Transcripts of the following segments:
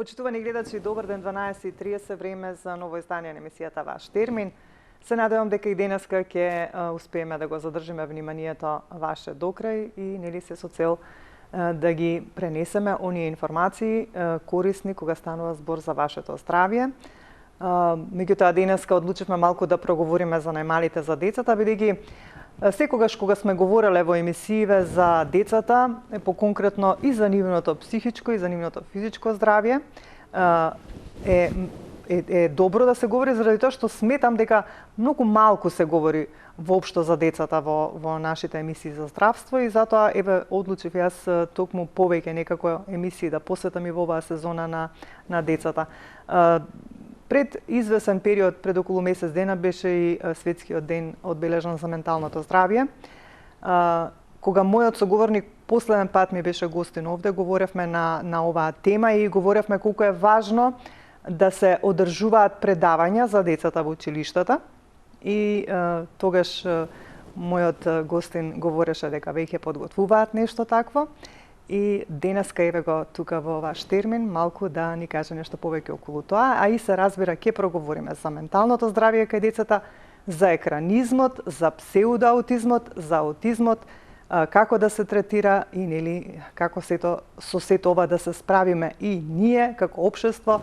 Почитувани гледачи, добар ден, 12:30 време за ново издание на емисијата Ваш термин. Се надевам дека и денеска ќе успееме да го задржиме вниманието ваше докрај и нели се со цел да ги пренесеме оние информации корисни кога станува збор за вашето здравје. Меѓутоа денеска одлучивме малку да проговориме за најмалите за децата, бидејќи секогаш кога сме говореле во емисииве за децата, поконкретно и за нивното психичко и за нивното физичко здравје, е добро да се говори заради тоа што сметам дека многу малку се говори воопшто за децата во нашите емисии за здравство и затоа одлучив јас токму повеќе некако емисии да посветам и во оваа сезона на децата. Пред извесен период, пред околу месец дена, беше и светскиот ден одбележан за менталното здравје. Кога мојот соговорник последен пат ми беше гостин овде, говоревме на оваа тема и говоревме колку е важно да се одржуваат предавања за децата во училиштата. И тогаш мојот гостин говореше дека веќе подготвуваат нешто такво. И денеска еве го тука во ваш термин малку да ни каже нешто повеќе околу тоа, а и се разбира ќе проговориме за менталното здравје кај децата, за екранизмот, за псевдоаутизмот, за аутизмот, како да се третира и нели како со сето ова да се справиме и ние како општество,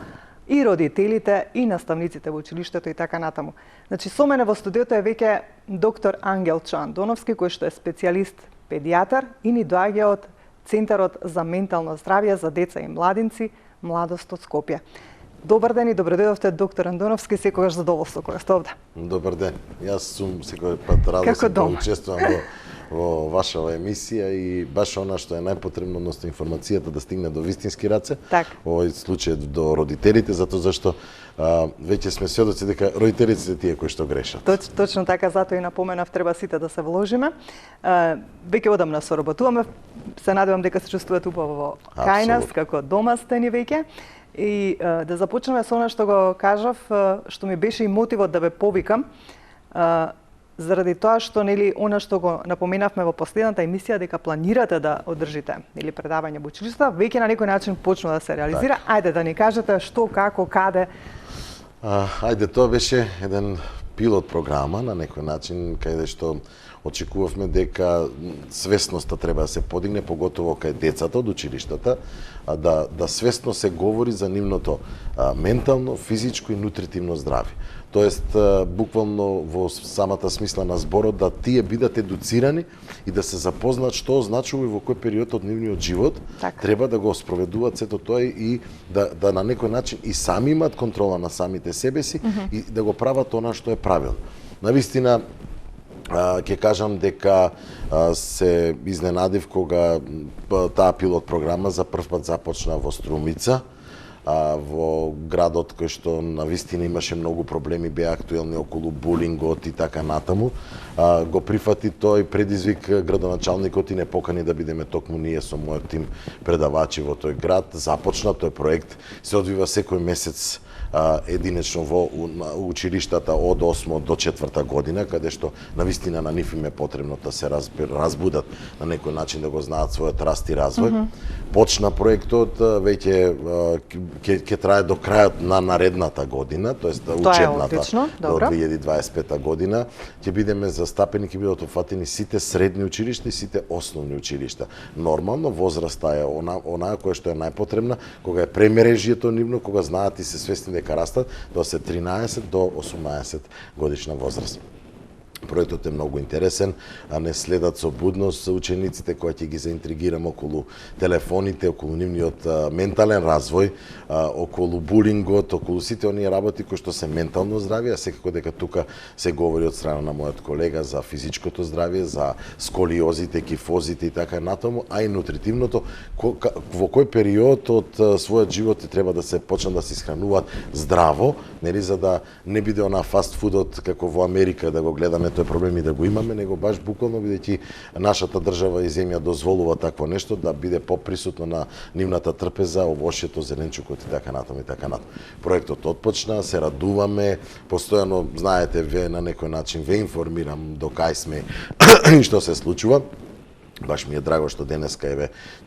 и родителите, и наставниците во училиштето и така натаму. Значи со мене во студиото е веќе доктор Ангелчо Андоновски, кој што е специјалист педијатар и ни доаѓа од Центарот за ментално здравје за деца и младинци, Младост од Скопје. Добар ден и добредојдовте, доктор Андоновски, секогаш задоволство кога сте овде. Добар ден. Јас сум секој пат радосен да учествувам во вашава емисија и баш она што е најпотребно, односно информацијата да стигне до вистински раце. Во овој случај до родителите, затоа зашто веќе сме сведоци дека родителите се тие кои што грешат. Точно така, затоа и напоменав, треба сите да се вложиме. Веќе одамна соработуваме, се надевам дека се чувствувате убаво во кај нас, како дома сте ни веќе. И да започнеме со она што го кажав, што ми беше и мотивот да ве повикам, заради тоа што нели она што го напоменавме во последната емисија дека планирате да одржите нели предавање во училишта, веќе на некој начин почнува да се реализира. Ајде да ни кажете што, како, каде. Тоа беше еден пилот програма на некој начин каде што очекувавме дека свесноста треба да се подигне, поготово кај децата од училиштата, да свесно се говори за нивното ментално, физичко и нутритивно здравје. Тоест, буквално во самата смисла на зборот, да тие бидат едуцирани и да се запознаат што означува и во кој период од нивниот живот треба да го спроведуваат сето тоа и да на некој начин и сами имаат контрола на самите себе си и да го прават она што е правилно. Навистина, ќе кажам дека се изненадив кога таа пилот програма за прв пат започна во Струмица, во градот кој што навистина имаше многу проблеми, беа актуелни околу булингот и така натаму. Го прифати тој предизвик градоначалникот и не покани да бидеме токму ние со мојот тим предавачи во тој град. Започна тој проект, се одвива секој месец единечно во училиштата од 8 до 4 година, каде што навистина на нив им е потребно да се разбудат на некој начин да го знаат својот раст и развој. Почна проектот, веќе ќе трае до крајот на наредната година, тоест учебната до 2025 година. Ќе бидеме застапени, ќе бидат опфатени сите средни училишта и сите основни училишта. Нормално возраста е онаа која што е најпотребна, кога е премрежјето нивно, кога знаат и се свесни дека растат до 13 до 18 годишна возраст. Проектот е многу интересен, а не следат со будност учениците кои ќе ги заинтригираме околу телефоните, околу нивниот ментален развој, околу булингот, околу сите оние работи кои што се ментално здравје, а секако дека тука се говори од страна на мојот колега за физичкото здравје, за сколиозите, кифозите и така натаму, а и нутритивното, во кој период од својот живот треба да се почнат да се исхрануваат здраво, нели, за да не биде она фастфудот како во Америка да го гледаме тој проблем и да го имаме, него баш буквално бидејќи нашата држава и земја дозволува такво нешто да биде поприсутно на нивната трпеза, овошјето, зеленчукот и така натаму и така натаму. Проектот отпочна, се радуваме, постојано знаете ве на некој начин ве информирам до кај сме и што се случува. Баш ми е драго што денеска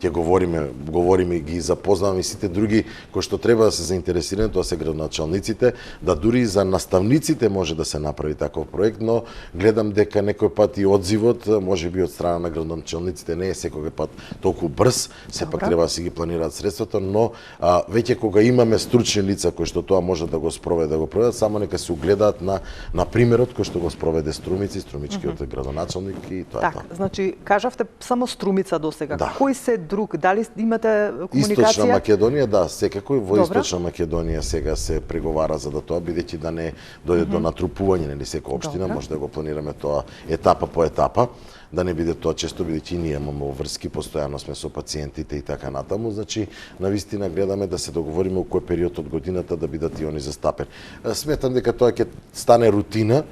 ќе говориме и ги запознаваме и сите други кои што треба да се заинтересирани, тоа се градоначалниците, да дури и за наставниците може да се направи таков проект, но гледам дека некој пат и одзивот, можеби од страна на градоначалниците не е секој пат толку брз, сепак треба да си ги планираат средствата, но веќе кога имаме стручни лица кои што тоа може да го спроведат, само нека се угледаат на примерот кој што го спроведе Струмичкиот градоначалник и тоа е тоа. Значи кажавте само Струмица досега. Да. Кој се друг? Дали имате комуникација? Источна Македонија, да, секако во Источна Македонија сега се преговара за да тоа, бидејќи да не дојде до натрупување, нели секоја општина, може да го планираме тоа етапа по етапа, да не биде тоа често, бидејќи ние имаме врски, постојано сме со пациентите и така натаму, значи навистина гледаме да се договориме у кој период од годината да бидат и они застапени. Сметам дека тоа ќе стане рутина,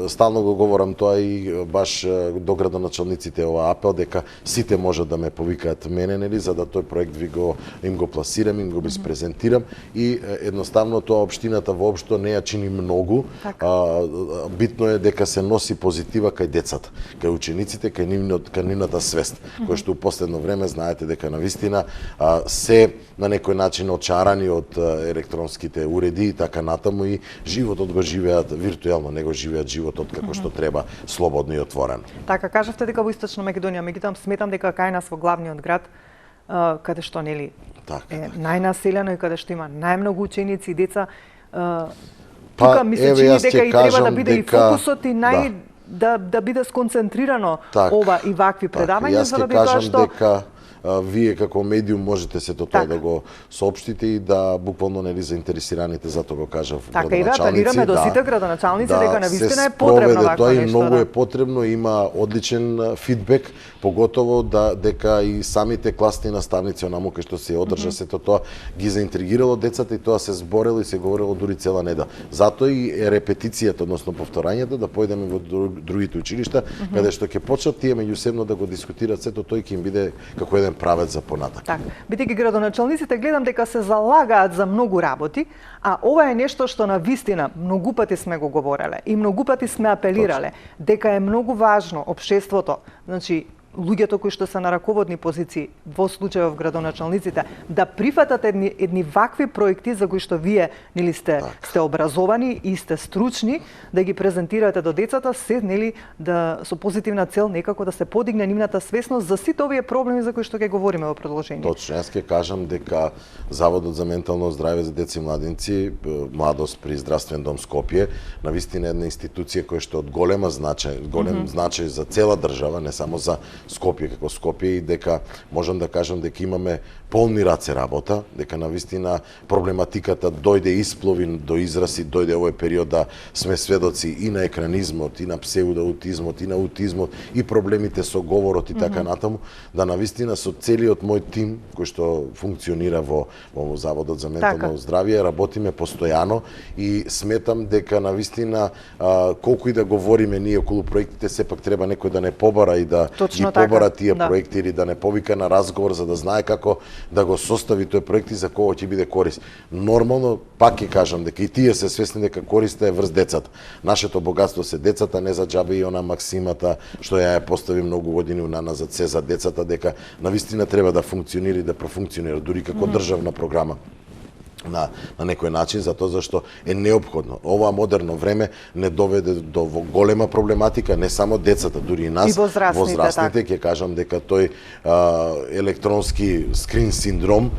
стално го говорам тоа и баш до градоначалниците ова апел дека сите можат да ме повикаат мене, нели, за да тој проект им го пласирам, им го презентирам и едноставно тоа општината воопшто не ја чини многу. Битно е дека се носи позитива кај децата, кај учениците, кај нивната свест, кој што у последно време знаете дека навистина се на некој начин очарани од електронските уреди и така натаму и животот го живеат виртуелно, не го живеат животот како што треба, слободно и отворено. Така кажавте дека во Источна Македонија, меѓутоа сметам дека кај нас во главниот град, каде што нели е најнаселено и каде што има најмногу ученици и деца, тука ми се чини дека и треба да биде и фокусот и да биде сконцентрирано ова и вакви предавања заради тоа што вие како медиум можете сето тоа да го соопштите и да буквално нели заинтересираните, затоа го кажав градоначалници. Така и апелираме до сите градоначалници дека навистина е потребно вакво нешто. Тоа и многу е потребно, има одличен фидбек, поготово дека и самите класни наставници онаму кај што се одржа сето тоа ги заинтригирало децата и тоа се зборело и се говорело дури цела недела. Затоа и репетицијата, односно повторањето, да појдеме во другите училишта, каде што ќе почнат тие меѓусебно да го дискутираат сето тоа и ќе им биде како еден правец за понатак. Така, бидејќи градоначалниците гледам дека се залагаат за многу работи, а ова е нешто што на вистина многу пати сме го говореле и многу пати сме апелирале дека е многу важно општеството, значи луѓето кои што се на раководни позиции, во случајов градоначалниците, да прифатат едни вакви проекти за кои што вие нели сте образовани и сте стручни, да ги презентирате до децата, се нели да со позитивна цел некако да се подигне нивната свесност за сите овие проблеми за кои што ќе говориме во продолжение. Точно, јас ќе кажам дека Заводот за ментално здравје за деца и младинци, Младост при Здравствен дом Скопје, навистина една институција која што од голем значај за цела држава, не само за Скопје како Скопје, и дека можам да кажам дека имаме полни раце работа, дека навистина проблематиката дојде исплови до израз и дојде овој период да сме сведоци и на екранизмот, и на псевдоаутизмот, и на аутизмот, и проблемите со говорот и така натаму, да навистина со целиот мој тим кој што функционира во Заводот за ментално здравје, работиме постојано и сметам дека навистина колку и да говориме ние околу проектите, сепак треба некој да не побара и да ги побара тие проекти или да не повика на разговор за да знае како да го состави тој проект и за кого ќе биде корист. Нормално, пак ќе кажам дека и тие се свесни дека користа е врз децата. Нашето богатство се децата, не за џабе и она максимата што ја постави многу години уназад, се за децата, дека навистина треба да функционира и да профункционира дури како државна програма. На некој начин, затоа зашто е неопходно. Ова модерно време не доведе до голема проблематика, не само децата, дури и нас, и возрастните, ќе кажам дека тој електронски скрин синдром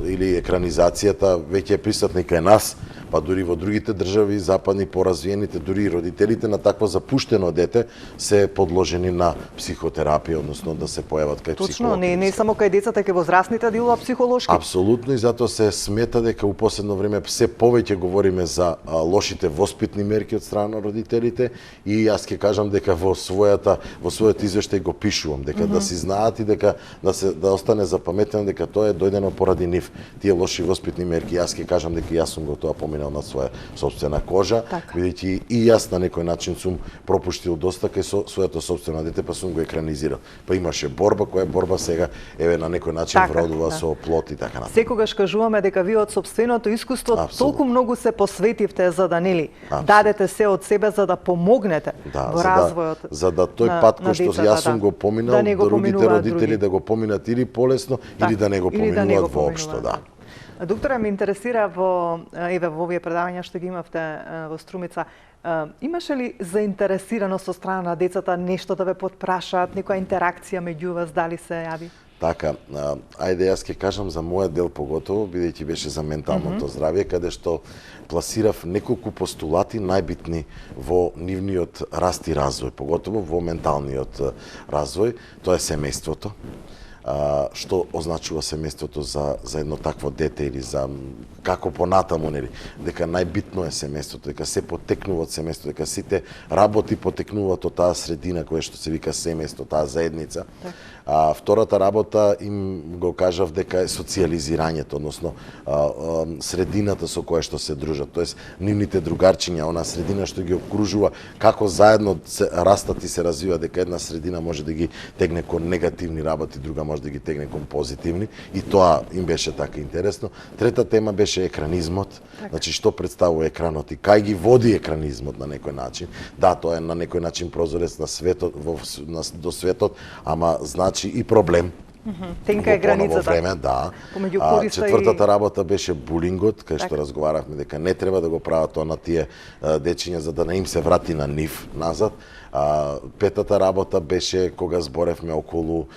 или екранизацијата веќе е присутна и кај нас, па дури во другите држави, западни, поразвиените, дури и родителите на такво запуштено дете се подложени на психотерапија, односно да се појават кај психолог. Точно, не само кај децата, кај возрастните делува психолошки. Апсолутно, и затоа се смета дека у последно време се повеќе говориме за лошите воспитни мерки од страна на родителите, и јас ќе кажам дека во својот извештај го пишувам дека да си знаат и дека да остане запаметено дека тоа е дојдено поради нив, тие лоши воспитни мерки. Јас ќе кажам дека јас сум го тоа поминал на своја сопствена кожа, Така. бидејќи и јас на некој начин сум пропуштил доста кај своето сопствено дете, па сум го екранизирал. Па имаше борба, која борба сега еве на некој начин Така, вродува да. со плот и така натаму. Секогаш кажуваме дека вие од сопственото искуство толку многу се посветивте за да нели дадете се од себе за да помогнете во развојот. За да тој пат кој што јас сум го поминал, да другите родители да го поминат или полесно, или да не го поминуваат воопшто, да. Докторе, ме интересира во овие предавања што ги имавте во Струмица, имаше ли заинтересираност од страна на децата нешто да ве потпрашаат, некоја интеракција меѓу вас, дали се јави? Така, ајде јас ќе кажам за мојот дел поготово, бидејќи беше за менталното здравје, каде што пласирав неколку постулати најбитни во нивниот раст и развој, поготово во менталниот развој, тоа е семејството. Што означува семејството за едно такво дете или за како понатаму, нели, дека најбитно е семејството, дека се потекнува од семејството, дека сите работи потекнуваат од таа средина која што се вика семејство, таа заедница. Втората работа им го кажав дека е социјализирањето, односно средината со која што се дружат, тоест нивните другарчиња, она средина што ги окружува, како заедно се растат и се развива, дека една средина може да ги тегне кон негативни работи, друга може да ги тегне кон позитивни, и тоа им беше така интересно. Трета тема беше екранизмот, значи што представува екранот и кај ги води екранизмот на некој начин. Да, тоа е на некој начин прозорец на светот, до светот, ама значи и проблем. Тенка е границата. Време, да. Четвртата работа беше булингот, кај што разговаравме дека не треба да го прават тоа на тие дечиња за да не им се врати на нив назад. Петата работа беше кога зборевме околу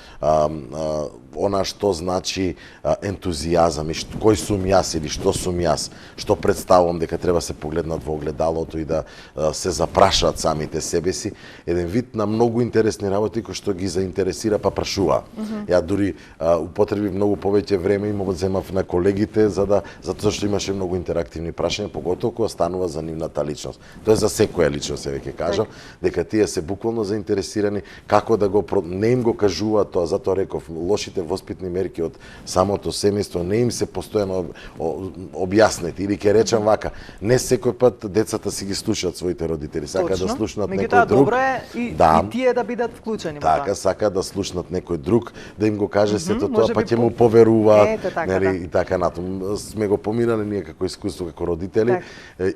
она што значи ентузијазам и кој сум јас или што сум јас, што представувам, дека треба се погледнат во огледалото и да се запрашаат самите себе си. Еден вид на многу интересни работи кои што ги заинтересира па прашува. Ја дури употребив многу повеќе време и му земав на колегите затоа што имаше многу интерактивни прашања, поготово кога станува за нивната личност. Тоа е за секоја личност, се веќе кажам, дека тие се буквално заинтересирани како да го не им го кажуваат тоа, затоа реков, лошите воспитни мерки од самото семејство не им се постојано објаснети, или ќе речам вака, не секој пат децата си ги слушаат своите родители, сакаат да слушнат некој друг. Добро е и тие да бидат вклучени во тоа. Така, сакаат да слушнат некој друг, да им го каже сето тоа, па ќе му поверуваат, нели, и така натаму. Сме го поминале ние како искуство како родители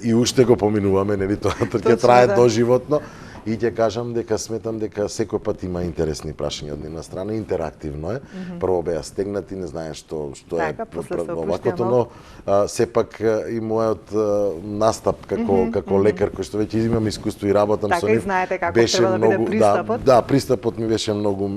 и уште го поминуваме, нели, тоа ќе трае доживотно. И ќе кажам дека сметам дека секој пат има интересни прашања од нивна страна, интерактивно е. Прво беа стегнати, не знаеш што е оваквото, но сепак и мојот настап како лекар кој што веќе имам искуство и работам со нив, беше многу, да, пристапот ми беше многу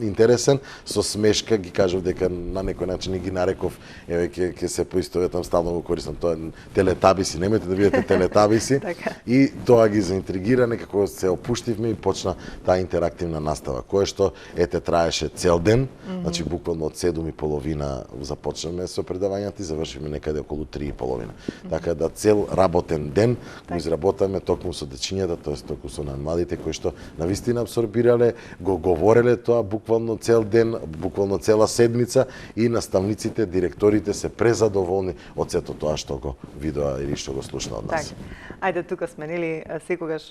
интересен, со смешка ги кажав дека на некој начин ги нареков, еве ќе се поистоветам, стално го користам тоа телетабиси, немојте да бидете телетабиси, и тоа ги заинтригира, некако се опуштивме и почна таа интерактивна настава, која што траеше цел ден, значи буквално од 7:30 започнаме со предавањата и завршиме некаде околу 3:30. Така да цел работен ден го изработаме токму со дечињата, тоест токму со младите кои што навистина абсорбирале, го говореле тоа буквално цел ден, буквално цела седмица, и наставниците, директорите се презадоволни од сето тоа што го видоа или што го слушна од нас. Ајде, тука сме, нели, секогаш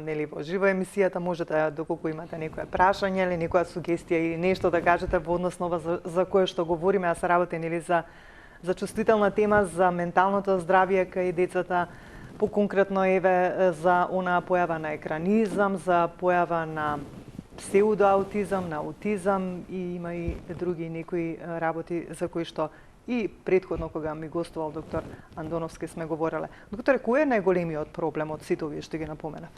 нели во жива емисијата можете, доколку имате некоја прашање или некоја сугестија или нешто да кажете во однос на ова за кое што говориме, а се работи нели за чувствителна тема за менталното здравје кај децата, поконкретно еве за онаа појава на екранизам, за појава на псевдоаутизам, на аутизам, и има и други некои работи за кои што и претходно кога ми гостувал доктор Андоновски сме говореле. Докторе, кој е најголемиот проблем од сите овие што ги напомена?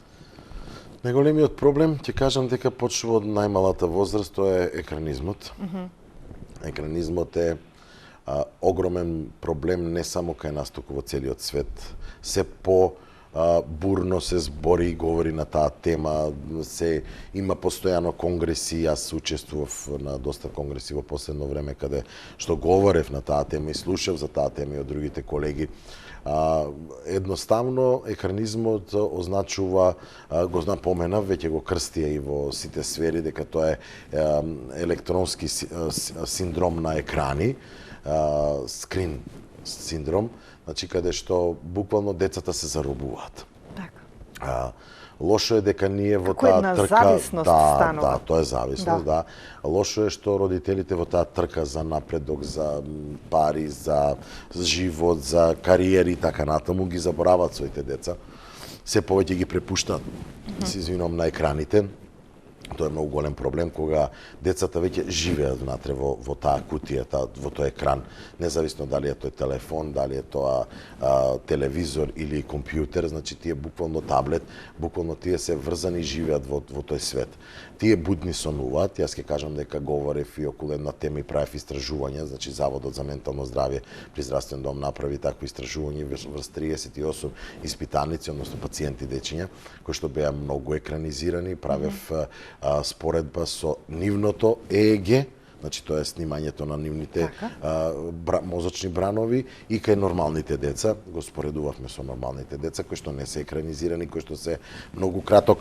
Најголемиот проблем, ќе кажам дека почнува од најмалата возраст, тоа е екранизмот. Екранизмот е огромен проблем не само кај нас, туку во целиот свет. Се бурно се збори и говори на таа тема, има постојано конгреси, јас учествував на доста конгреси во последно време каде што говорев на таа тема и слушав за таа тема и од другите колеги. Едноставно екранизмот означува, го напоменав, веќе го крстија и во сите сфери, дека тоа е електронски синдром на екрани, скрин синдром, значи каде што буквално децата се заробуваат. Така. Лошо е дека ние во Како таа една трка, зависност станува. да, тоа е зависност, да. Лошо е што родителите во таа трка за напредок, за пари, за живот, за кариери и така натаму ги забораваат своите деца. Се повеќе ги препуштаат, се извинувам, на екраните. Тоа е многу голем проблем кога децата веќе живеат внатре во таа кутија, во тој екран, независно дали е тој телефон, дали е тоа телевизор или компјутер, значи тие буквално таблет, буквално тие се врзани и живеат во тој свет. Тие будни сонуваат, јас ќе кажам дека говорев и околу една тема и правев истражување, значи Заводот за ментално здравје при здравствен дом направи такво истражување врз 38 испитаници, односно пациенти дечиња, кои што беа многу екранизирани, правев споредба со нивното ЕЕГ, значи тоа е снимањето на нивните мозочни бранови и кај нормалните деца, го споредувавме со нормалните деца кои што не се екранизирани, кои што се многу краток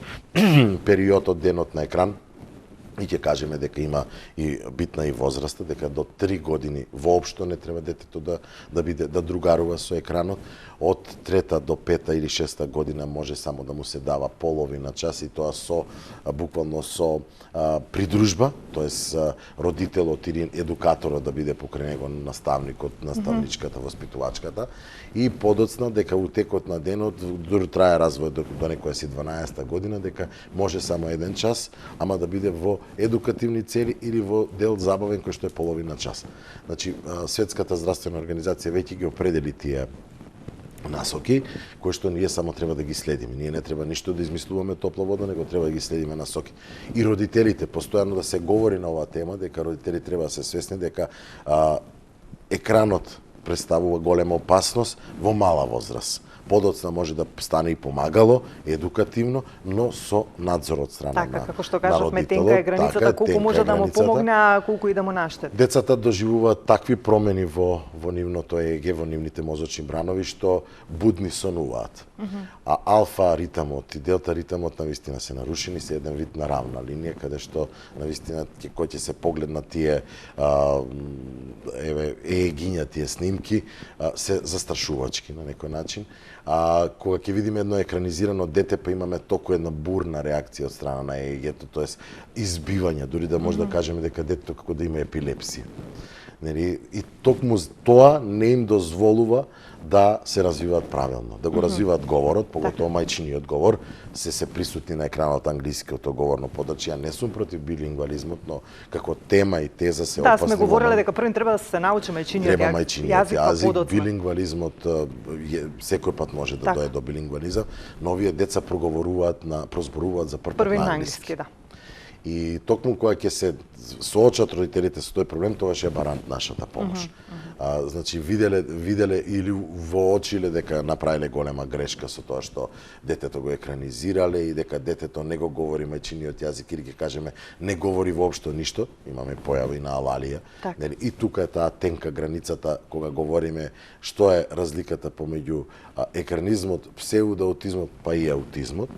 период од денот на екран. И ќе кажеме дека има и битна и возраста, дека до 3 години воопшто не треба детето да другарува со екранот. Од 3 до 5 или 6 година може само да му се дава половина час и тоа буквално со придружба, тоест родителот или едукаторот да биде покрај него, наставникот, наставничката, воспитувачката, и подоцна дека у текот на денот, дури трае развој до некоја си 12 година, дека може само 1 час, ама да биде во едукативни цели или во дел забавен кој што е половина час. Значи, Светската здравствена организација веќе ги определи тие насоки, кои што ние само треба да ги следиме. Ние не треба ништо да измислуваме топла вода, него треба да ги следиме насоки. И родителите, постојано да се говори на оваа тема, дека родители треба да се свесни дека екранот представува голема опасност во мала возраст. Подоцна може да стане и помагало, едукативно, но со надзор од страна на родителот. Како што кажавме, тенка е границата, колку може да му помогне, а колку и да му наштети. Децата доживуваат такви промени во нивното ЕЕГ, во нивните мозочни бранови, што будни сонуваат. А алфа ритамот и делта ритамот навистина се нарушени, се еден вид на равна линија, каде што навистина кој ќе се погледна тие ЕЕГиња, тие снимки, се застрашувачки на некој начин. Кога ќе видиме едно екранизирано дете, па имаме толку една бурна реакција од страна на ЕЕГ-то, тоест избивање, дури да може да кажеме дека детето како да има епилепсија. И токму тоа не им дозволува да се развиваат правилно, да го развиваат говорот, поготово мајчиниот говор, се присутни на екранот англиското говорно подрачје. Ја не сум против билингвализмот, но како тема и теза се опасни. Да, сме говореле дека првин треба да се научи мајчиниот јазик, билингвализмот секој пат може да дое до билингвализам, но овие деца прозборуваат за прв пат на англиски. И токму кога ќе се соочат родителите со тој проблем, тогаш ја бараат нашата помош. Значи виделе или воочиле дека направиле голема грешка со тоа што детето го екранизирале и дека детето не го говори мајчиниот јазик или ќе кажеме не говори воопшто ништо, имаме појави на алалија. И тука е таа тенка границата кога говориме што е разликата помеѓу екранизмот, псевдоаутизмот па и аутизмот,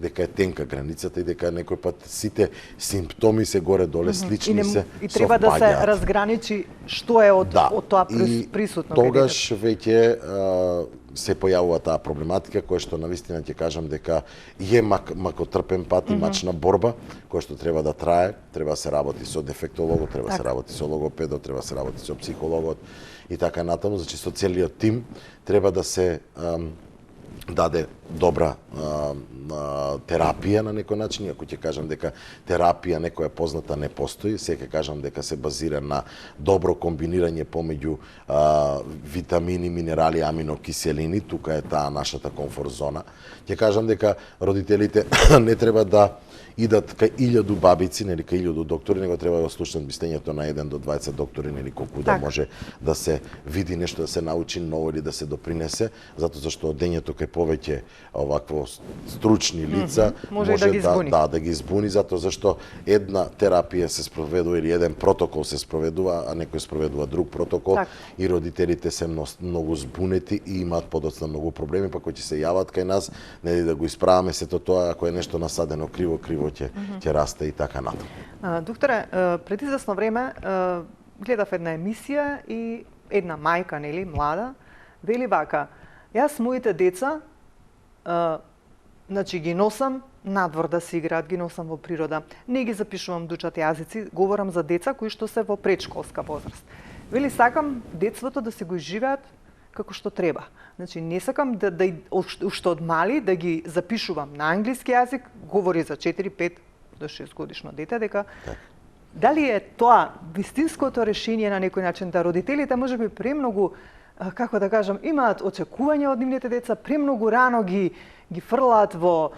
дека е тенка границата и дека некој пат сите симптоми се горе-доле слични се совпаѓаат. И треба да се разграничи што е од тоа присутно. Тогаш веќе се појавува таа проблематика која што навистина ќе кажам дека е макотрпен пат и мачна борба која што треба да трае, треба да се работи со дефектологот, треба да се работи со логопедот, треба да се работи со психологот и така натаму, значи со целиот тим треба да се даде добра терапија на некој начин, ако ќе кажам дека терапија некоја позната не постои, сега ќе кажам дека се базира на добро комбинирање помеѓу витамини, минерали, аминокиселини, тука е таа нашата комфорт зона. Ќе кажам дека родителите не треба да идат кај 1000 бабици, нели кај 1000 доктори, него треба да слушнат мислењето на 1 до 20 доктори, нели колку да може да се види нешто, да се научи ново или да се допринесе, затоа зашто одењето кај повеќе овакво стручни лица може да ги збуни, затоа зашто една терапија се спроведува или еден протокол се спроведува, а некој спроведува друг протокол и родителите се многу збунети и имаат подоцна многу проблеми, па кои ќе се јават кај нас, нели да го исправаме сето тоа, ако е нешто насадено криво ќе расте и така натаму. Докторе, пред известно време гледав една емисија и една мајка, нели, млада, Вели вака, јас моите деца, значи ги носам надвор да се играат, ги носам во природа. Не ги запишувам да учат јазици, говорам за деца кои што се во предшколска возраст. Вели, сакам детството да се го живеат како што треба. Значи, не сакам уште од мали да ги запишувам на англиски јазик, говори за 4, 5 до 6 годишно дете, дека дали е тоа вистинското решение на некој начин, да родителите можеби премногу, како да кажам, имаат очекувања од нивните деца, премногу рано ги фрлаат во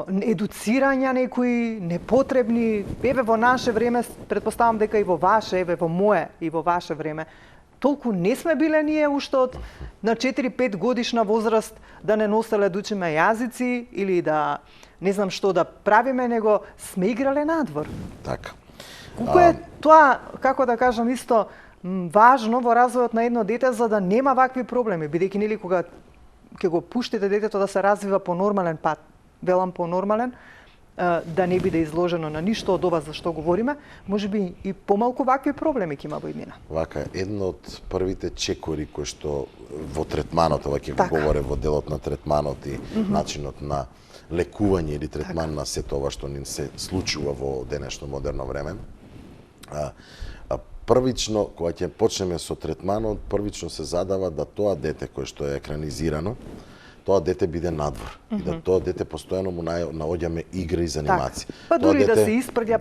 едуцирања некои непотребни, еве во наше време, претпоставам дека и во ваше, еве во мое и во ваше време, толку не сме биле ние уште од на 4-5 годишна возраст да не носеле да учиме јазици или да не знам што да правиме, него сме играле надвор. Така. Колку е тоа, како да кажам, исто важно во развојот на едно дете за да нема вакви проблеми, бидејќи нели кога ќе го пуштите детето да се развива по нормален пат, велам по нормален, да не биде изложено на ништо од ова за што говориме, можеби и помалку вакви проблеми ќе има во иднина. Вака, едно од првите чекори кои што во третманот, ова ќе го говоре во делот на третманот и начинот на лекување или третман на сето ова што ни се случува во денешно модерно време. Првично, кога ќе почнеме со третманот, првично се задава да тоа дете кое што е екранизирано, тоа дете биде надвор и да тоа дете постојано му наоѓаме игра и занимации. Па дури да се испрѓа,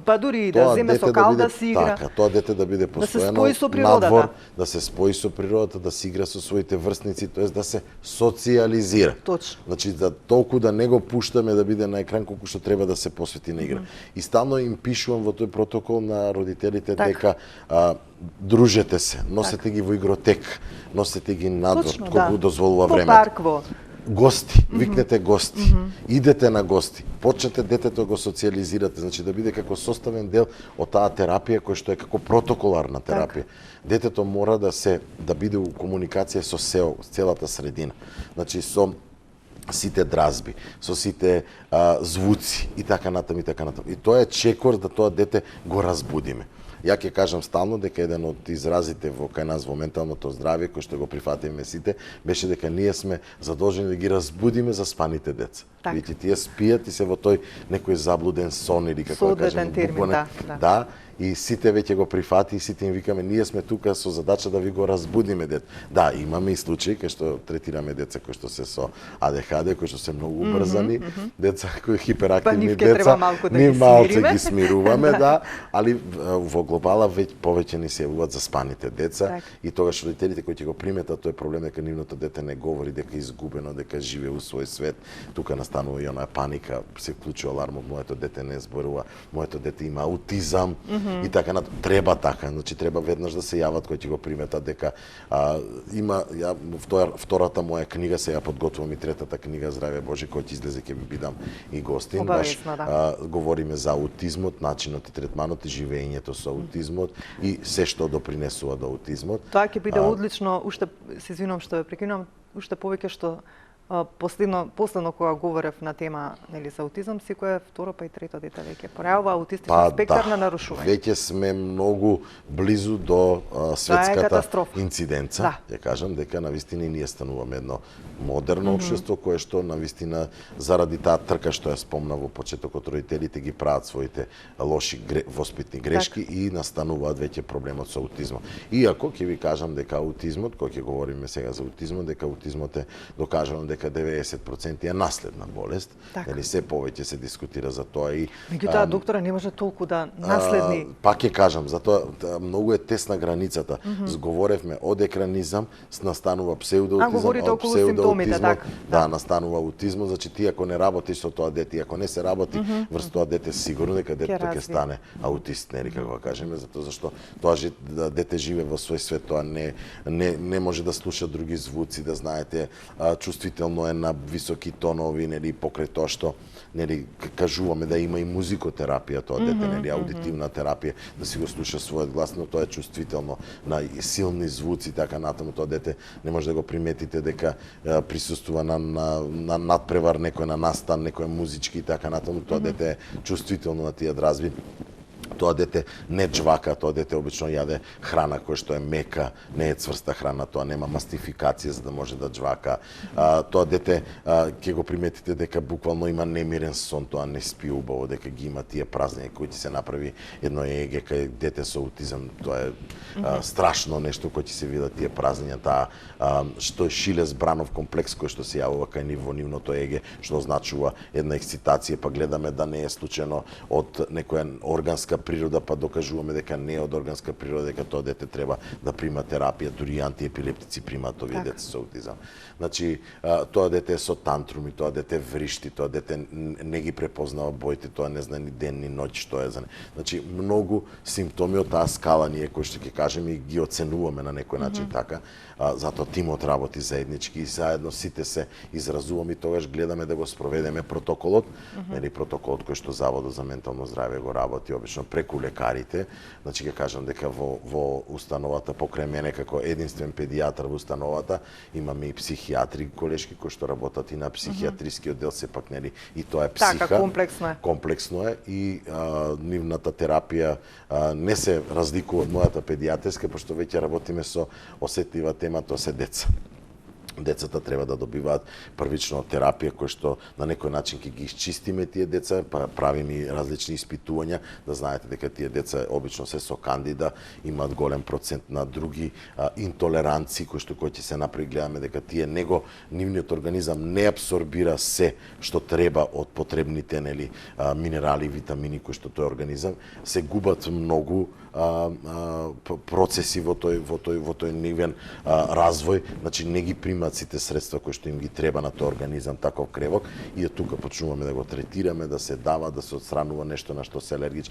па дури да земе со кал да си игра. Така, тоа дете да биде постојано надвор, да се спои со природата, да си игра со своите врсници, тоест да се социјализира. Точно. Значи да толку да не го пуштаме да биде на екран колку што треба да се посвети на игра. И стално им пишувам во тој протокол на родителите дека дружете се, носете ги во игротек, носете ги надвор, колку дозволува времето. Во парк, во гости, викнете гости, идете на гости, почнете детето го социјализирате, значи да биде како составен дел од таа терапија која што е како протоколарна терапија. Детето мора да биде у комуникација со целата средина. Значи со сите дразби, со сите звуци и така натаму и така натаму. И тоа е чекор да тоа дете го разбудиме. Ја ќе кажам стално дека еден од изразите во кај нас во менталното здравје кој што го прифатиме сите беше дека ние сме задолжени да ги разбудиме заспаните деца. Видите, тие спијат и се во тој некој заблуден сон или како да кажеме, да, и сите веќе го прифати и сите им викаме ние сме тука со задача да ви го разбудиме дете. Да, имаме и случаи кај што третираме деца кои што се со АДХД, кои што се многу убрзани, деца кои хиперактивни деца, ние малце ги смируваме, да, али во глобала повеќе ни се јавуваат заспаните деца и тогаш родителите кои ќе го приметат тој проблем дека нивното дете не говори, дека е изгубено, дека живее у свој свет, тука настанува и онаа паника, се вклучува алармот, моето дете не зборува, моето дете има аутизам и така на треба така, значи треба веднаш да се јават кои ќе го приметат дека има втората моја книга, се ја подготвувам и третата книга Здравје Боже кој ќе излезе ќе ви бидам и гостин, баш говориме за аутизмот, начинот и третманот и живеењето со аутизмот и се што допринесува до аутизмот. Тоа ќе биде одлично, уште се извинувам што ве прекинувам, уште повеќе што последно кога говорев на тема нели за аутизам, секое второ па и трето дете веќе пројавува аутистичен спектар на нарушување. Веќе сме многу близу до светската инциденца. Ја кажам дека навистина ние стануваме едно модерно општество кое што навистина заради таа трка што ја спомна во почетокот, родителите ги прават своите лоши воспитни грешки и настануваат веќе проблемот со аутизмот. Иако ќе ви кажам дека аутизмот, кога ќе говориме сега за аутизмот, дека аутизмот е докажано дека 90% е наследна болест, нели се повеќе се дискутира за тоа и меѓутоа доктора не може толку да наследни. Пак ќе кажам, затоа многу е тесна границата. Зговоревме од екранизам, настанува псевдоаутизам, да, настанува аутизмот, значи ти ако не работиш со тоа дете, ако не се работи врз тоа дете, сигурно дека детето ќе стане аутист, нели како кажеме, затоа зашто тоа дете живее во свој свет, тоа не може да слуша други звуци, да знаете, чувствително е на високи тонови, нели покрај тоа што нели кажуваме да има и музикотерапија тоа дете, нели аудитивна терапија, да си го слуша својот глас, но тоа е чувствително на силни звуци, така натаму тоа дете не може да го приметите дека присуствува на надпревар некој на настан, некој музички и така натаму, тоа дете е чувствително на тие дразби. Тоа дете не джвака, тоа дете обично јаде храна која што е мека, не е цврста храна, тоа нема мастификација за да може да джвака. Тоа дете ќе го приметите дека буквално има немирен сон, тоа не спи убаво, дека ги има тие празнења кои ќе се направи едно ЕЕГ кај дете со аутизам, тоа е страшно нешто кој ќе се видат тие празнења, таа што е Шилес Бранов комплекс кој што се јавува кај ниво нивното ЕЕГ, што означува една ексцитација, па гледаме да не е случајно од некоја органска природа, па докажуваме дека не е од органска природа, дека тоа дете треба да прима терапија, дури антиепилептици примаат овие деца со аутизам. Значи, тоа дете е со тантруми, тоа дете вришти, тоа дете не ги препознава боите, тоа не знае ни ден ни ноќ што е за не. Значи, многу симптоми од таа скала ние кои што ќе кажеме и ги оценуваме на некој начин така. Затоа тимот работи заеднички и заедно сите се изразуваме и тогаш гледаме да го спроведеме протоколот, нели протоколот кој што Заводот за ментално здравје го работи обично преку лекарите. Значи ќе кажам дека во установата покрај мене како единствен педијатар во установата имаме и психијатри колешки кои што работат и на психијатриски оддел, сепак нели и тоа е психа. Така, комплексно е. Комплексно е и нивната терапија не се разликува од мојата педијатерска, пошто веќе работиме со осетлива тема, тоа се деца. Децата треба да добиваат првично терапија кој што на некој начин ќе ги исчистиме тие деца, па правиме и различни испитувања, да знаете дека тие деца обично се со кандида, имаат голем процент на други интолеранци кои што ќе се направи, гледаме дека тие нивниот организам не абсорбира се што треба од потребните нели минерали и витамини кои што тој организам, се губат многу процеси во тој нивен развој, значи не ги примаат сите средства кои што им ги треба на тој организам таков кревок и тука почнуваме да го третираме, да се дава, да се отстранува нешто на што се алергич.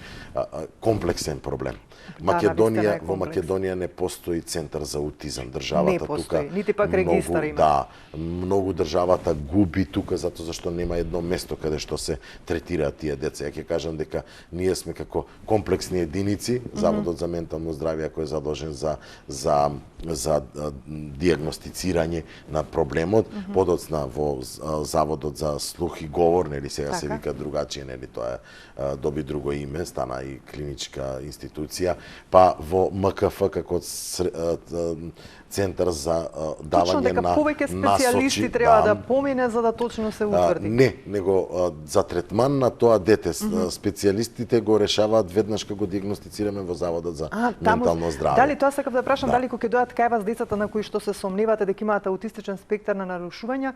Комплексен проблем. Македонија, во Македонија не постои центар за аутизам. Државата тука нити пак регистар има. Да, многу државата губи тука затоа зашто нема едно место каде што се третираат тие деца. Ја ќе кажам дека ние сме како комплексни единици, Заводот за ментално здравје кој е задолжен за дијагностицирање на проблемот, подоцна во Заводот за слух и говор, нели сега се вика другачие, нели тоа доби друго име, стана и клиничка институција, па во МКФ како центар за давање на насоки. Повеќе специјалисти треба да помине за да точно се утврди. Не, него за третман на тоа дете специјалистите го решаваат веднаш кога го дијагностицираме во Заводот за ментално здравје. Дали тоа сакав да прашам, дали кога ќе дојдат кај вас децата на кои што се сомневате дека имаат аутистичен спектар на нарушувања,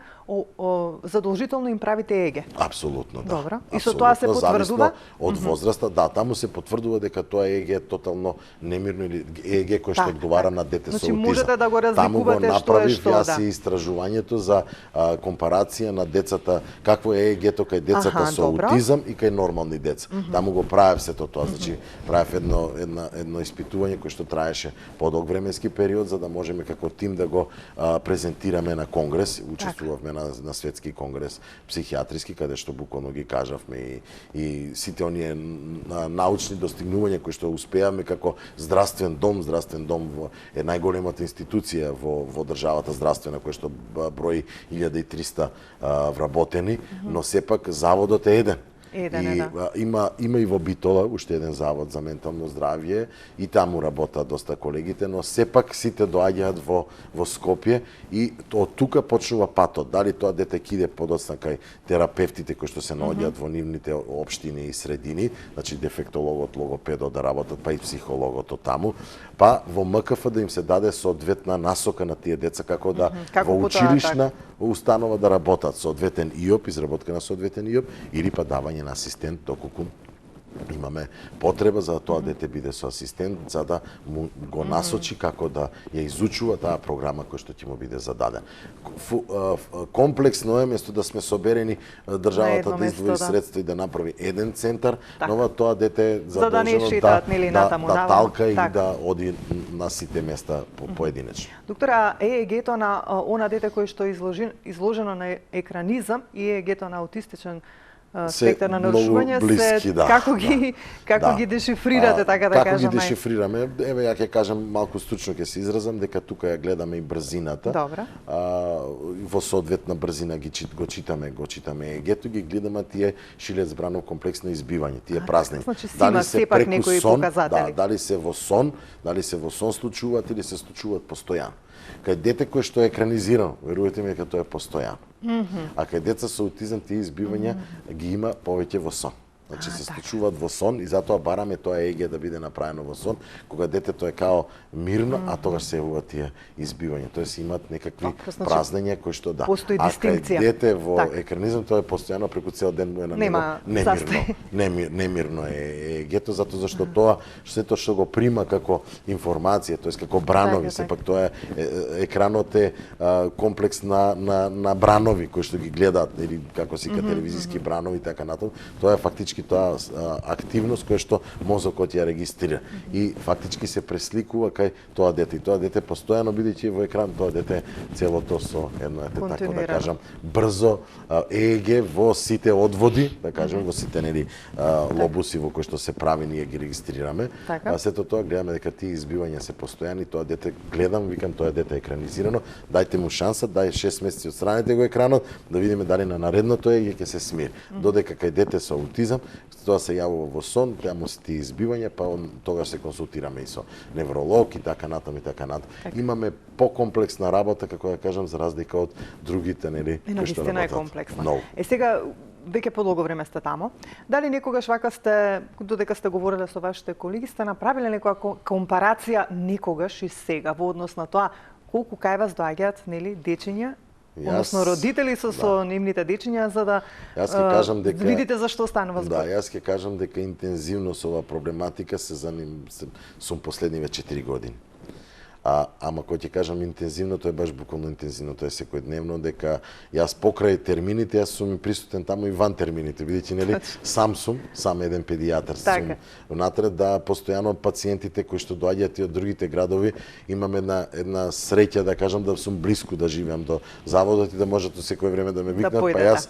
задолжително им правите ЕЕГ? Апсолутно, да. Добро. И со тоа се потврдува од возраста, да, таму се потврдува дека тоа ЕЕГ е тотално немирно или ЕЕГ кој што одговара на дете со аутизам. Да го разликувате што е што, јас и истражувањето за компарација на децата, какво е ЕЕГ-то кај децата со аутизам и кај нормални деца. Таму го правев сето тоа, значи правев едно испитување кое што траеше подолг временски период за да можеме како тим да го презентираме на конгрес, учествувавме на светски конгрес психијатриски каде што буквално ги кажавме и сите оние научни достигнувања кои што успеавме како здравствен дом е најголемата институција во државата здравствена која што брои 1300 вработени, но сепак заводот е еден. Има и во Битола уште еден завод за ментално здравје и таму работат доста колегите, но сепак сите доаѓаат во Скопје и од тука почнува патот. Дали тоа дете ќе иде подоцна кај терапевтите кои што се наоѓаат во нивните општини и средини, значи дефектологот, логопедот да работат, па и психологот таму, па во МКФ да им се даде соодветна насока на тие деца како да во училишна установа да работат соодветен ИОП, изработка на соодветен ИОП или па давање на асистент доколку имаме потреба за тоа дете биде со асистент за да му го насочи како да ја изучува таа програма која што ќе му биде зададена. Комплексно е место да сме соберени државата да издвои средства и да направи еден центар, но тоа дете задолжено да талка и да оди на сите места поединечно. Доктора, ЕЕГ-то на она дете кој што е изложено на екранизам и ЕЕГ-то на аутистичен спектар на нарушување блиски, да, како ги дешифрирате, така да кажам. Како ги дешифрираме? Еве ја ќе кажам малку стручно, ќе се изразам дека тука ја гледаме и брзината. Добра. Во соодветна брзина го читаме ЕГ-то, ги гледаме тие Шилец Бранов комплексно избивање, тие празнини. Значи има сепак некои показатели. Дали се во сон случуваат или се случуваат постојано. Кај дете кој што е екранизирано, верувате ми дека тоа е постојано. А кај деца со аутизам тие избивања ги има повеќе во сон. Значи се случуваат во сон и затоа бараме тоа ЕГ да биде направено во сон, кога детето е као мирно, а тогаш се јавуваат тие избивања. Тоест имаат некакви празнења кои што да. Постои дистинкција. А кај дете во екранизам тоа е постојано преку цел ден е на него немирно е ЕГ-то, затоа зашто тоа сето што го прима како информација, тоест како бранови, сепак тоа е екранот е комплекс на бранови кои што ги гледаат или како се телевизиски бранови така натаму. Тоа е фактички тоа активност која што мозокот ја регистрира и фактички се пресликува кај тоа дете. И тоа дете постојано бидејќи во екран, тоа дете целото со едно така да кажам брзо ЕЕГ во сите одводи, да кажем во сите нели лобуси во кои што се прави ние ги регистрираме. Сето тоа гледаме дека тие избивања се постојани, тоа дете гледам, викам тоа дете е екранизирано, дајте му шанса, дај 6 месеци отстраните го екранот да видиме дали на наредното ЕЕГ ќе се смири. Додека кај дете со аутизам тоа се јавува во сон, таму се тие избивања, па тогаш се консултираме и со невролог и така натаму и така натаму. Имаме покомплексна работа, како да кажам, за разлика од другите нели кои што работат. Е комплексна. No. Сега веќе подолго време сте таму. Дали некогаш вака сте, додека сте говореле со вашите колеги, сте направиле некоја компарација некогаш и сега во однос на тоа колку кај вас доаѓаат нели дечиња, односно родители со нивните дечиња, за да видите зашто станува збор? Да, јас ќе кажам дека интензивно со оваа проблематика сум последниве 4 години. Ама кој ќе кажам интензивно, тоа е баш буквално интензивно, тоа е секојдневно, дека јас покрај термините, јас сум присутен таму и ван термините, бидејќи нели сам еден педијатар сум внатре, да постојано пациентите кои што доаѓаат и од другите градови, имам една среќа да кажам да сум блиску да живеам до заводот и да можат секој време да ме викнат, па јас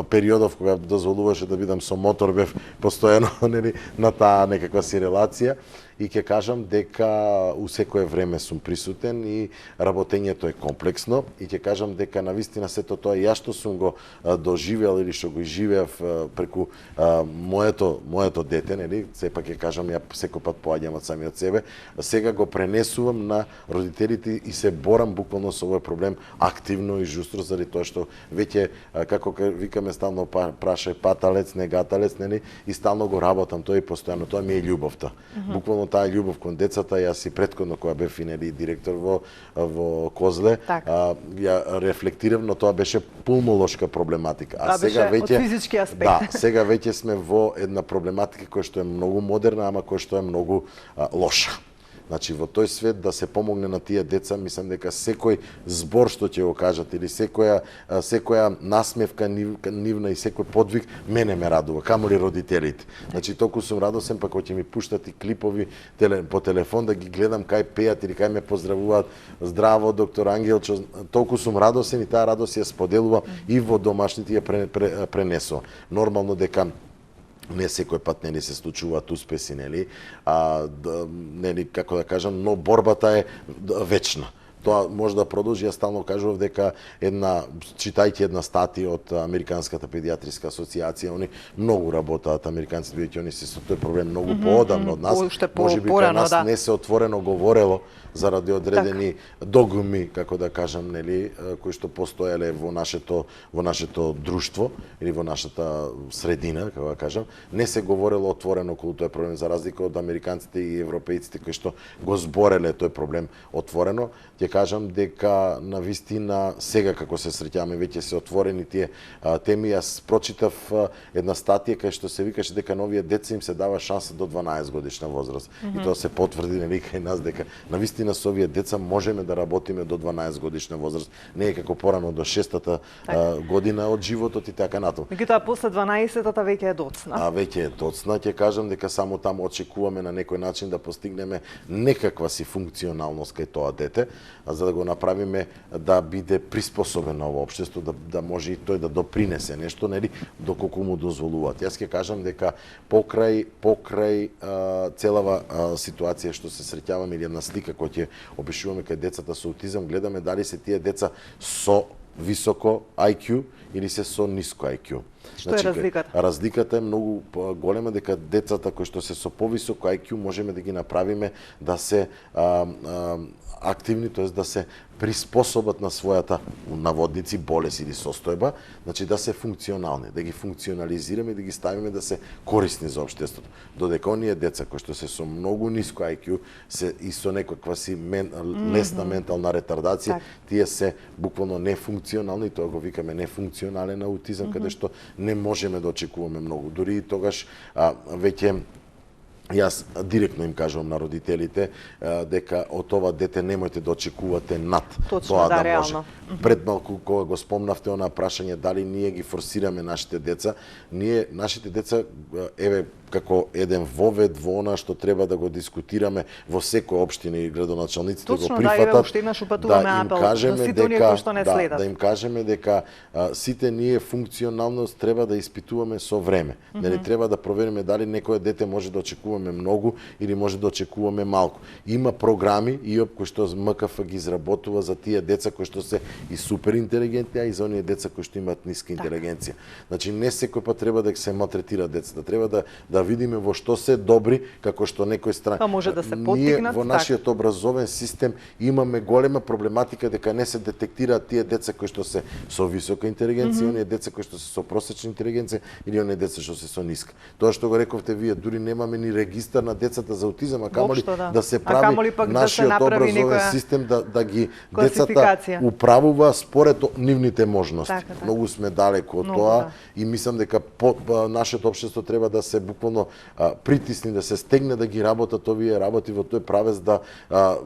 периодов кога дозволуваше да бидам со мотор бев постојано нели на таа некаква си релација. И ќе кажам дека у секое време сум присутен и работењето е комплексно и ќе кажам дека навистина сето тоа јас што сум го доживеал или што го живеав преку моето дете, нели, сепак ќе кажам ја секој пат поаѓам од самиот себе, сега го пренесувам на родителите и се борам буквално со овој проблем активно и жустро заради тоа што веќе како викаме стално прашај паталец, не гаталец, нели, и стално го работам тоа и постојано, тоа ми е љубовта. Буквално таа љубов кон децата, јас и претходно кога бев нели директор во Козле, ја рефлектирав, но тоа беше пулмолошка проблематика. А сега веќе од физички аспект. Да, сега веќе сме во една проблематика која што е многу модерна, ама која што е многу лоша. Значи, во тој свет да се помогне на тие деца, мислам дека секој збор што ќе го кажат или секоја насмевка нивна и секој подвиг мене ме радува, камо ли родителите. Значи, толку сум радосен, па кога ќе ми пуштат и клипови по телефон да ги гледам кај пеат или кај ме поздравуваат, здраво доктор Ангелчо, толку сум радосен и таа радост ја споделува и во домашните ја пренесува. Нормално дека не секој пат нели се случуваат успеси, нели, нели како да кажам, но борбата е вечна. Тоа може да продолжи, јас стално кажував дека читајќи една статија од Американската педијатриска асоциација, они многу работат американците, бидејќи они се со тој проблем многу поодамно од нас, можеби кај нас не се отворено говорело заради одредени догми, како да кажам, нели, кои што постоеле во нашето друштво или во нашата средина, како да кажам, не се говорело отворено околу тој проблем, за разлика од американците и европејците кои што го збореле тој проблем отворено. Ќе кажам дека на вистина сега како се среќаваме веќе се отворени тие теми. Јас прочитав една статија кај што се викаше дека на овие деца им се дава шанса до 12 годишна возраст. И тоа се потврди нели кај нас дека на вистина со овие деца можеме да работиме до 12 годишна возраст, не е како порано до 6-та година од животот и така натаму. Меѓутоа после 12-та веќе е доцна. Веќе е доцна, ќе кажам дека само таму очекуваме на некој начин да постигнеме некаква си функционалност кај тоа дете. за да го направиме да биде приспособен на ова општество, да може и тој да допринесе нешто, нели, доколку му дозволуваат. Јас ќе кажам дека покрај целава ситуација што се среќаваме, или една слика која ќе опишуваме кај децата со аутизам, гледаме дали се тие деца со високо IQ или се со ниско IQ. Што е разликата? Разликата е многу голема, дека децата кои што се со повисоко IQ можеме да ги направиме да се активни, тоест да се приспособат на својата наводници болест или состојба, значи да се функционални, да ги функционализираме и да ги ставиме да се корисни за општеството. Додека оние деца кои што се со многу ниско IQ се и со некаква си лесна ментална ретардација, тие се буквално нефункционални, тоа го викаме нефункционален аутизам, каде што не можеме да очекуваме многу. Дури и тогаш веќе јас директно им кажувам на родителите дека од ова дете немојте да очекувате над тоа да може. Пред малку кога го спомнавте она прашање дали ние ги форсираме нашите деца, нашите деца еве како еден вовед во она што треба да го дискутираме во секоја општина и градоначалниците го прифатат. Да им кажеме дека да им кажеме дека сите ние функционалност треба да испитуваме со време. Нели треба да провериме дали некое дете може да очекуваме многу или може да очекуваме малку. Има програми и кои што МКФ ги изработува за тие деца кои што се и супер интелигентни, а и за оние деца кои што имаат ниска интелигенција. Значи не секој пат треба да се малтретира децата, треба да видиме во што се добри, како што некој стран. Па може да се поттикнат. Ние во нашиот образовен систем имаме голема проблематика дека не се детектираат тие деца кои што се со висока интелигенција, оние деца кои што се со просечна интелигенција или оние деца што се со ниска. Тоа што го рековте вие, дури немаме ни регистар на децата за аутизам, а камоли да се прави нашиот образовен систем да ги децата управува според нивните можности. Многу сме далеко од тоа и мислам дека нашето општество треба да се буквално притисни, да се стегне да ги работат овие работи во тој правец, да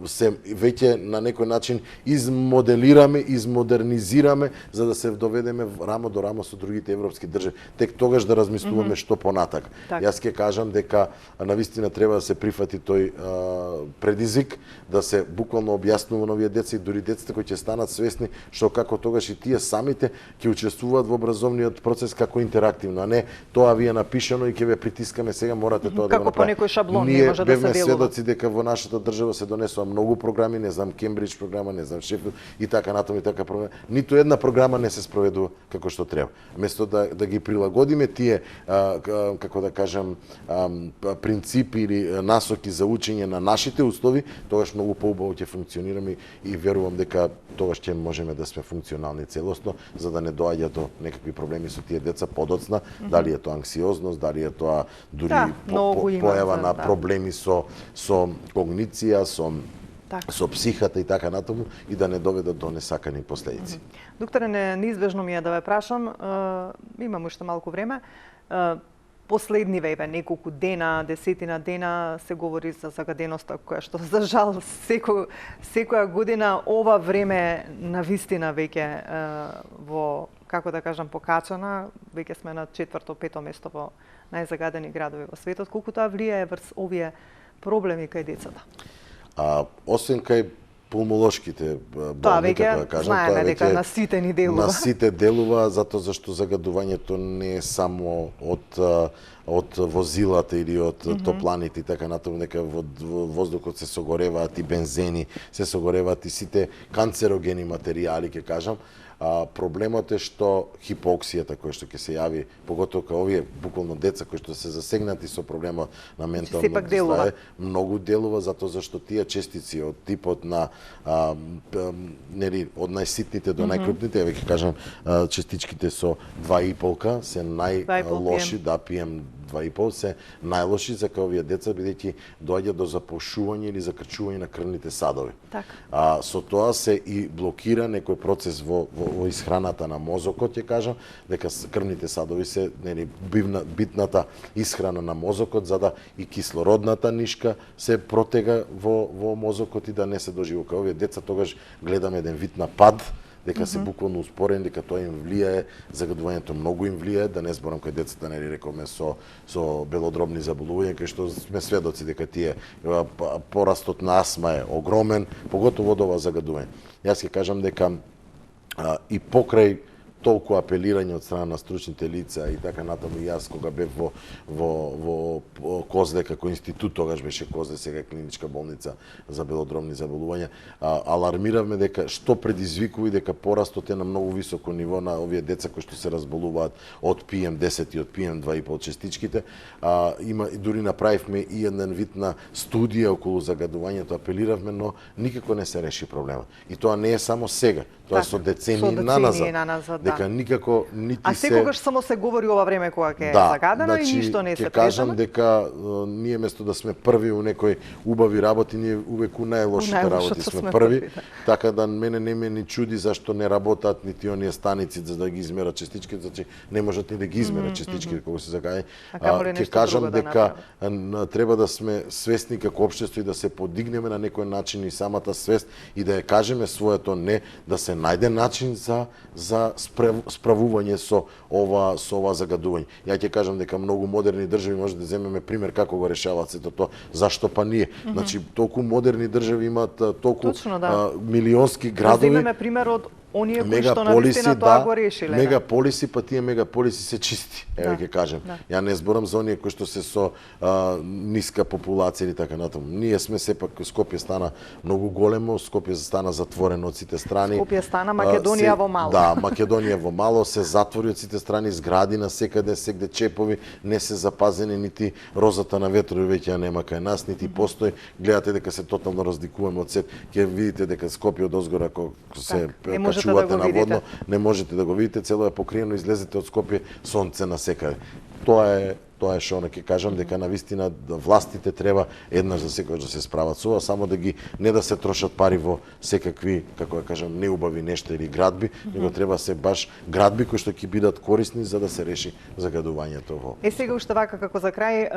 се веќе на некој начин измоделираме, измодернизираме, за да се доведеме рамо до рамо со другите европски држави. Тек тогаш да размислуваме што понатака. Јас ќе кажам дека навистина треба да се прифати тој предизвик, да се буквално објаснува на овие деца и дури децата кои ќе станат свесни што како тогаш и тие самите ќе учествуваат во образовниот процес како интерактивно, а не тоа ви е напишано и ќе ве притискаме сега морате тоа да го направите. Како по некој шаблон не може да се делува. Ние бевме сведоци дека во нашата држава се донесува многу програми, не знам Кембридж програма, не знам Шефилд и така натаму и така програма. Ниту една програма не се спроведува како што треба. Место да ги прилагодиме тие како да кажам принципи или насоки за учење на нашите услови, тогаш многу поубаво ќе функционираме и верувам дека тогаш ќе можеме да сме функционални целосно, за да не доаѓа до некакви проблеми со тие деца подоцна, дали е тоа анксиозност, дали е тоа дури појава на проблеми со когниција, со психата и така натаму, и да не доведат до несакани последици. Докторе, неизбежно ми е да ве прашам, имам уште малку време, последниве неколку дена, десетина дена се говори за загаденоста која што за жал секоја година ова време навистина веќе во, како да кажам, покачана, веќе сме на 4-5 место во најзагадени градови во светот. Колку тоа влијае врз овие проблеми кај децата? Освен кај пулмолошките болни, како да кажам, тоа веќе на сите ни делува. На сите делува, затоа зашто загадувањето не е само од возилата или од топланите и така натаму, нека во воздухот се согореваат и бензени, се согореваат и сите канцерогени материјали, ќе кажам. Проблемот е што хипоксијата која што ќе се јави, поготово кај овие буквално деца кои што се засегнати со проблемот на ментално здравје, многу делува затоа зашто тие честици од типот на нели од најситните до најкрупните, ќе кажам честичките со 2,5 се најлоши, да пием 2,5 се најлоши за кај овие деца, бидејќи доаѓа до запушување или закрчување на крвните садови. Со тоа се и блокира некој процес во исхраната на мозокот, ќе кажам, дека крвните садови се нели битната исхрана на мозокот, за да и кислородната нишка се протега во мозокот и да не се доживува. Кај овие деца тогаш гледаме еден вид на пад, дека се буквално успорени, дека тоа им влијае, загадувањето многу им влијае, да не зборам кај децата, нели рековме со белодробни заболувања, кај што сме сведоци дека тие порастот на астма е огромен, поготово од ова загадување. Јас ќе кажам дека и покрај толку апелирање од страна на стручните лица и така натаму, и јас кога бев во Козле како институт, тогаш беше Козле, сега клиничка болница за белодробни заболувања, алармиравме дека што предизвикува и дека порастот е на многу високо ниво на овие деца кои што се разболуваат од PM10 и од PM2,5 частичките. Дури направивме и еден вид на студија околу загадувањето, апелиравме, но никако не се реши проблемот. И тоа не е само сега, тоа е со децении наназад. Дека никако нити се... А секогаш само се говори ова време кога ќе е загадено и ништо не се презема? Ќе кажам дека ние место да сме први у некои убави работи, ние увек у најлошите работи сме први. Така да мене не ме ни чуди зашто не работат нити оние станици за да ги измерат частичките, значи не можат ни да ги измерат частичките кога се загаѓа. Ќе кажам дека треба да сме свесни како општество и да се подигнеме на некој начин и самата свест и да ја кажеме своето не, да се најде начин за справување со ова загадување. Ја ќе кажам дека многу модерни држави, може да земеме пример како го решаваат сето тоа, зашто па ние? Значи толку модерни држави имаат толку милионски градови. Да земеме пример од оние кои што навистина тоа го решиле. Мегаполиси, па тие мегаполиси се чисти, еве ќе кажем. Ја не зборам за оние кои што се со ниска популација или така натаму. Ние сме сепак, Скопје стана многу големо, Скопје стана затворено од сите страни. Скопје стана Македонија во мало. Да, Македонија во мало, се затвори од сите страни, згради на секаде, сегде чепови, не се запазени, нити розата на ветрови веќе ја нема кај нас, нити постои. Гледате дека се тотално разликуваме од сет. Ќе видите дека Скопје од озгора кога се чувате на водно, не можете да го видите, цело е покриено, излезете од Скопје, сонце на секаде. Тоа е што ќе кажам дека навистина властите треба еднаш за секогаш да се справат со ова, само да ги не да се трошат пари во секакви, како да кажам, неубави нешта или градби, него треба се баш градби кои што ќе бидат корисни за да се реши загадувањето во. Сега уште вака како за крај,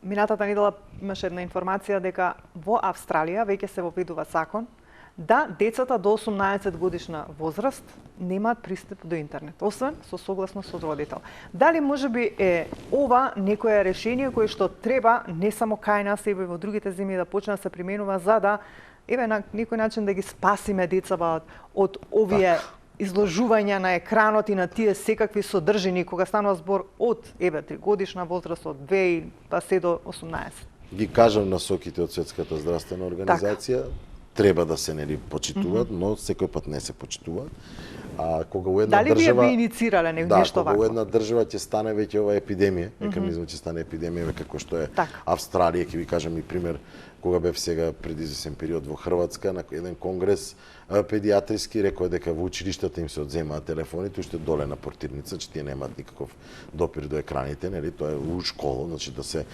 минатата недела имаше една информација дека во Австралија веќе се воведува закон да децата до 18 годишна возраст немаат пристап до интернет, освен со согласност со родител. Дали можеби е ова некое решение кое што треба не само кај нас, и во другите земји да почне да се применува за да на некој начин да ги спасиме децата од овие изложувања на екранот и на тие секакви содржини кога станува збор од 3 годишна возраст, од 2 па се до 18. Ги кажам насоките од Светската здравствена организација. Треба да се почитуваат, но секој пат не се почитуваат. А кога во една дали држава... Дали вие би инициирале нешто вако? Кога во една држава ќе стане веќе ова епидемија, меканизмот ќе стане епидемија, како што е Австралија, ќе ви кажам и пример, кога бев сега пред извесен период во Хрватска, на еден конгрес педиатриски, рекоа дека во училиштата им се одземаат телефоните, уште доле на портирница, че тие немаат никаков допир до екраните, нели, тоа е у школа, значи да се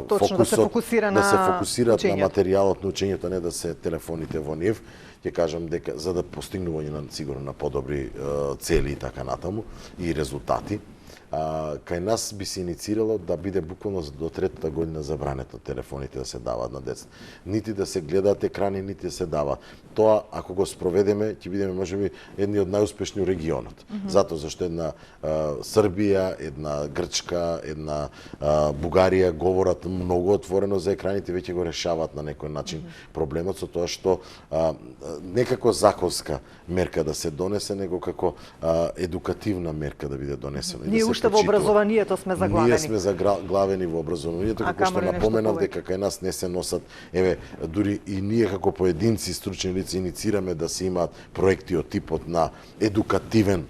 фокусираат на материјалот на учењето, не да се телефоните во нив. Ќе кажам дека за да постигнување на сигурно на подобри цели и така натаму и резултати, кај нас би се инициирало да биде буквално до 3-та година забрането телефоните да се даваат на децата. Нити да се гледаат екрани, нити да се дава. Тоа, ако го спроведеме, ќе бидеме можеби едни од најуспешни у регионот. Затоа зашто една Србија, една Грчка, една Бугарија говорат многу отворено за екраните, веќе го решаваат на некој начин проблемот со тоа што не како законска мерка да се донесе, него како едукативна мерка да биде донесена. Ние уште во образованието сме заглавени. Ние сме заглавени во образованието, како што напоменав дека кај нас не се носат, дури и ние како поединци стручни лица инициираме да се имаат проекти од типот на едукативен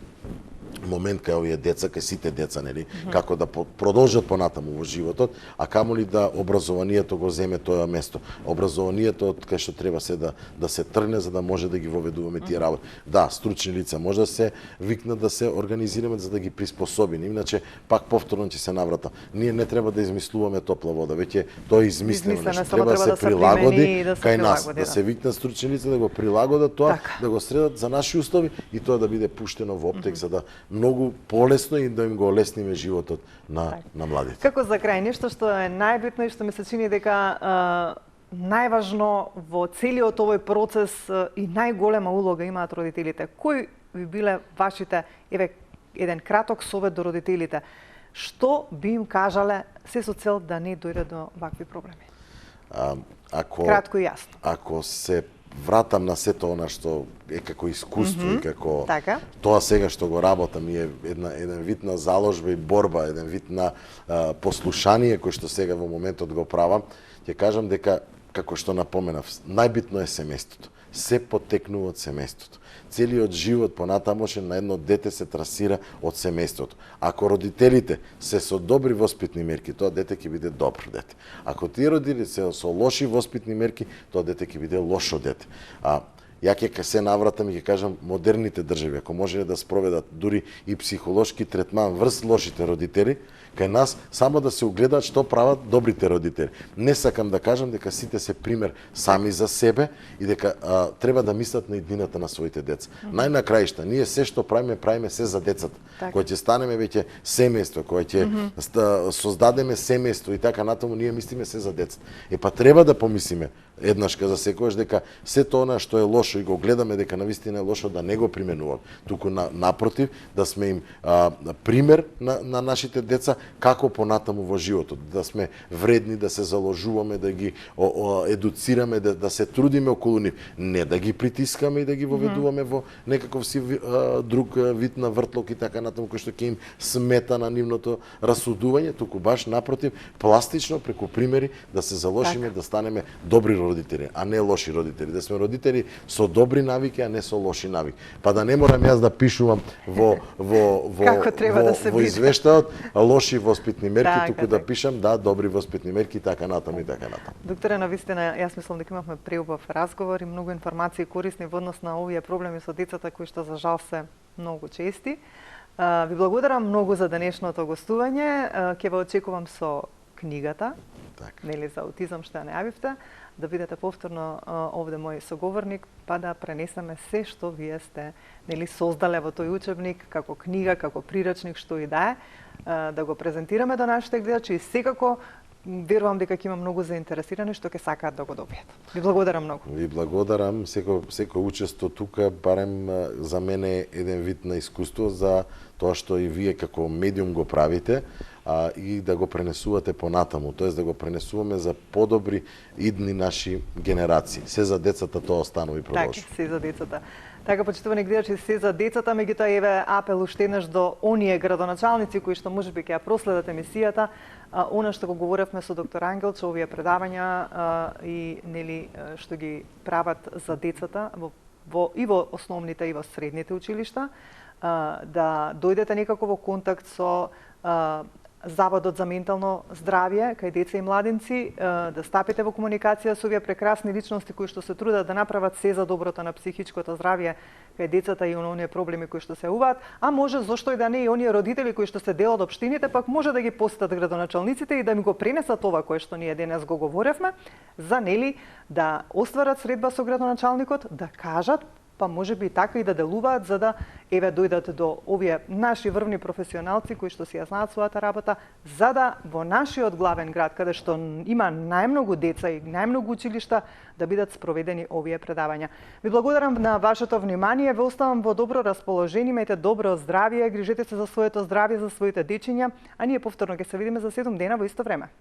момент кај овие деца, кај сите деца, нели, како да продолжат понатаму во животот, а камоли да образованието го земе тоа место. Образованието кај што треба се да се тргне за да може да ги воведуваме тие работи. Да, стручни лица може да се викнат да се организираме за да ги приспособиме, иначе пак повторно ќе се наврата. Ние не треба да измислуваме топла вода, веќе тоа е измислено нешто, треба да се прилагоди кај нас, да се викнат стручни лица да го прилагодат тоа, да го средат за наши услови и тоа да биде пуштено во оптек за да многу полесно и да им го олесниме животот на младите. Како за крај, нешто што е најбитно и што ми се чини дека најважно во целиот овој процес и најголема улога имаат родителите? Кои би биле вашите, еден краток совет до родителите? Што би им кажале се со цел да не дојде до вакви проблеми? Кратко и јасно. Ако се вратам на сето она што е како искуство и како тоа сега што го работам е еден вид на заложба и борба, еден вид на послушание кој што сега во моментот го правам, ќе кажам дека како што напоменав, најбитно е семејството. Се потекнува од семејството. Целиот живот понатамошен на едно дете се трасира од семејството. Ако родителите се со добри воспитни мерки, тоа дете ќе биде добро дете. Ако тие родители се со лоши воспитни мерки, тоа дете ќе биде лошо дете. Ја ќе се навратам и ќе кажам, модерните држави, ако можеле да спроведат дури и психолошки третман врз лошите родители, кај нас само да се огледаат што прават добрите родители. Не сакам да кажам дека сите се пример сами за себе и дека треба да мислат на иднината на своите деца. Најнакраишта, ние се што правиме се за децата. Кога ќе станеме веќе семејство, кога ќе создадеме семејство и така натаму, ние мислиме се за децата. Па треба да помислиме еднашка за секојаш дека сето она што е лошо и го гледаме дека навистина е лошо да не го применуваме. Туку напротив, да сме им пример на нашите деца како понатаму во животот, да сме вредни, да се заложуваме, да ги едуцираме, да се трудиме околу нив, не да ги притискаме и да ги воведуваме во некаков си друг вид на вртлок и така натаму кој што ќе им смета на нивното расудување, туку баш напротив, пластично преку примери да се заложиме да станеме добри родители, а не лоши родители, да сме родители со добри навики, а не со лоши навики. Па да не морам јас да пишувам во извештајот лоши воспитни мерки, туку да пишам добри воспитни мерки и така натаму и така натаму. Докторе, навистина, јас мислам дека имавме преубав разговор и многу информации корисни во однос на овие проблеми со децата кои што за жал се многу чести. Ви благодарам многу за денешното гостување. Ќе ве очекувам со книгата, нели, за аутизам што ја најавивте, да бидете повторно овде мој соговорник, па да пренесеме се што вие сте, нели, создале во тој учебник, како книга, како прирачник, што и да е, да го презентираме до нашите гледачи и секако верувам дека ќе има многу заинтересирани што ќе сакаат да го добијат. Ви благодарам многу. Ви благодарам. Секој учество тука, барем за мене е еден вид на искуство за тоа што и вие како медиум го правите и да го пренесувате понатаму, тоест да го пренесуваме за подобри идни наши генерации. Се за децата тоа останува и продолжува. Така, се за децата. Така, почитувани гледачи, се за децата, меѓутоа еве апел уште еднаш до оние градоначалници кои што можеби ќе ја проследат емисијата, она што го говоревме со доктор Ангелчо, овие предавања и нели што ги прават за децата и во основните и во средните училишта, да дојдете некако во контакт со Заводот за ментално здравје кај деца и младенци, да стапите во комуникација со овие прекрасни личности кои што се трудат да направат се за доброто на психичкото здравје кај децата и оние проблеми кои што се јавуваат, а може зошто и да не и оние родители кои што се дел од општините, пак може да ги посетат градоначалниците и да ми го пренесат ова кое што ние денес го говоревме, за нели да остварат средба со градоначалникот, да кажат, па може би така и да делуваат за да дојдат до овие наши врвни професионалци кои што си ја знаат својата работа, за да во нашиот главен град, каде што има најмногу деца и најмногу училишта, да бидат спроведени овие предавања. Ви благодарам на вашето внимание, ве оставам во добро расположение, имајте добро здравје, грижете се за своето здравје, за своите дечиња, а ние повторно ќе се видиме за 7 дена во исто време.